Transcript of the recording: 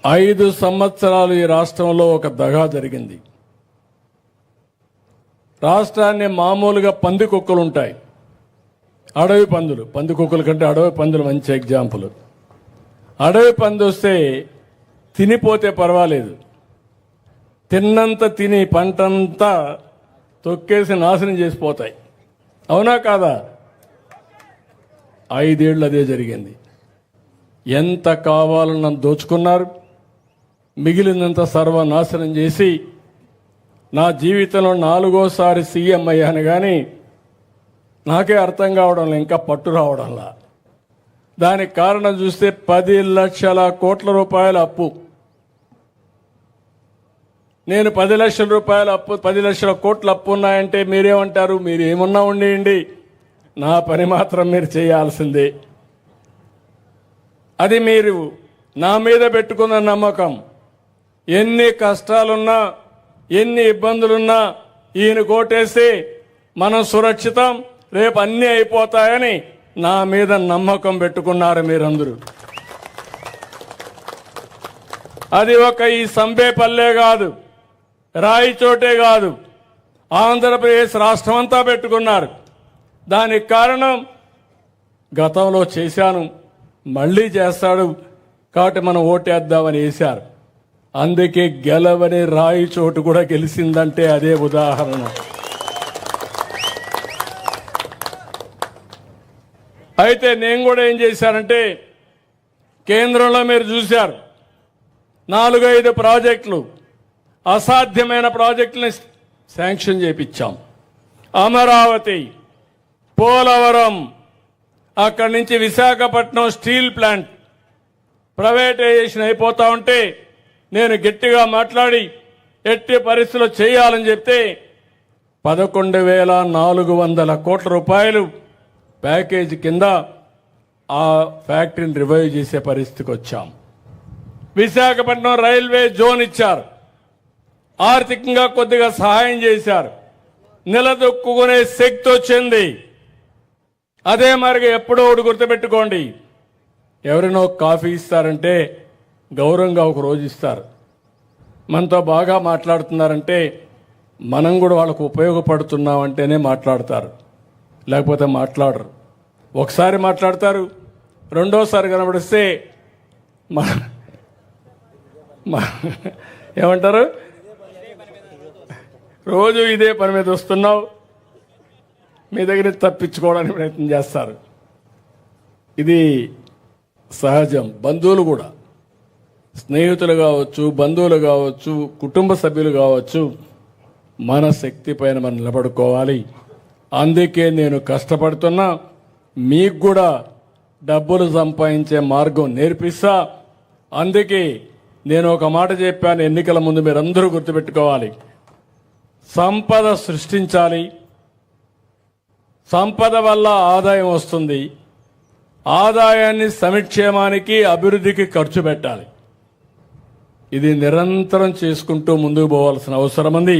5 సంవత్సరాలు ఈ రాష్ట్రంలో ఒక దగా జరిగింది. రాష్ట్రాన్ని మామూలుగా పందికొక్కులు ఉంటాయి, అడవి పందులు. పందికొక్కుల కంటే అడవి పందులు మంచి ఎగ్జాంపుల్. అడవి పంది వస్తే తినిపోతే పర్వాలేదు, తిన్నంత తిని పంటంతా తొక్కేసి నాశనం చేసిపోతాయి. అవునా కాదా? 5 ఏళ్ళు అదే జరిగింది. ఎంత కావాలన్న దోచుకున్నారు, మిగిలినంత సర్వనాశనం చేసి నా జీవితంలో 4వ సీఎం అయ్యాను. కానీ నాకే అర్థం కావడంలో, ఇంకా పట్టు రావడంలా. దానికి కారణం చూస్తే 10 లక్షల కోట్ల రూపాయల అప్పు. నేను 10 లక్షల రూపాయల అప్పు, 10 లక్షల కోట్ల అప్పు ఉన్నాయంటే మీరేమంటారు? మీరు ఏమన్నా ఉండేయండి, నా పని మాత్రం మీరు చేయాల్సిందే. అది మీరు నా మీద పెట్టుకున్న నమ్మకం. ఎన్ని కష్టాలున్నా, ఎన్ని ఇబ్బందులున్నా ఈయన కోటేసి మనం సురక్షితం, రేపు అన్నీ అయిపోతాయని నా మీద నమ్మకం పెట్టుకున్నారు మీరందరూ. అది ఒక ఈ సంబేపల్లె కాదు, రాయిచోటే కాదు, ఆంధ్రప్రదేశ్ రాష్ట్రం అంతా పెట్టుకున్నారు. దానికి కారణం గతంలో చేశాను, మళ్ళీ చేస్తాడు కాబట్టి మనం ఓటేద్దామని వేశారు. అందుకే గెలవని రాయిచోటు కూడా గెలిచిందంటే అదే ఉదాహరణ. అయితే నేను కూడా ఏం చేశానంటే, కేంద్రంలో మీరు చూశారు 4-5 ప్రాజెక్టులు, అసాధ్యమైన ప్రాజెక్టులని శాంక్షన్ చేపించాం. అమరావతి, పోలవరం, అక్కడి నుంచి విశాఖపట్నం స్టీల్ ప్లాంట్ ప్రైవేటైజేషన్ అయిపోతా ఉంటే నేను గట్టిగా మాట్లాడి ఎట్టి పరిస్థితుల్లో చేయాలని చెప్తే 11,400 కోట్ల రూపాయలు ప్యాకేజీ కింద ఆ ఫ్యాక్టరీని రివైవ్ చేసే పరిస్థితికి వచ్చాం. విశాఖపట్నం రైల్వే జోన్ ఇచ్చారు, ఆర్థికంగా కొద్దిగా సహాయం చేశారు, నిలదొక్కునే శక్తి వచ్చింది. అదే మరిగా ఎప్పుడో ఒకటి గుర్తుపెట్టుకోండి, ఎవరైనా కాఫీ ఇస్తారంటే గౌరవంగా ఒక రోజు ఇస్తారు. మనతో బాగా మాట్లాడుతున్నారంటే మనం కూడా వాళ్ళకు ఉపయోగపడుతున్నామంటేనే మాట్లాడతారు, లేకపోతే మాట్లాడరు. ఒకసారి మాట్లాడతారు, రెండోసారి కనబడిస్తే ఏమంటారు, రోజు ఇదే పని మీద వస్తున్నావు, మీ దగ్గర తప్పించుకోవడానికి ప్రయత్నం చేస్తారు. ఇది సహజం. బంధువులు కూడా, స్నేహితులు కావచ్చు, బంధువులు కావచ్చు, కుటుంబ సభ్యులు కావచ్చు, మన శక్తి పైన మనం నిలబడుకోవాలి. అందుకే నేను కష్టపడుతున్నా, మీకు కూడా డబ్బులు సంపాదించే మార్గం నేర్పిస్తా. అందుకే నేను ఒక మాట చెప్పాను ఎన్నికల ముందు, మీరందరూ గుర్తుపెట్టుకోవాలి. సంపద సృష్టించాలి, సంపద వల్ల ఆదాయం వస్తుంది, ఆదాయాన్ని సంక్షేమానికి, అభివృద్ధికి ఖర్చు పెట్టాలి. ఇది నిరంతరం చేసుకుంటూ ముందుకు పోవాల్సిన అవసరం ఉంది.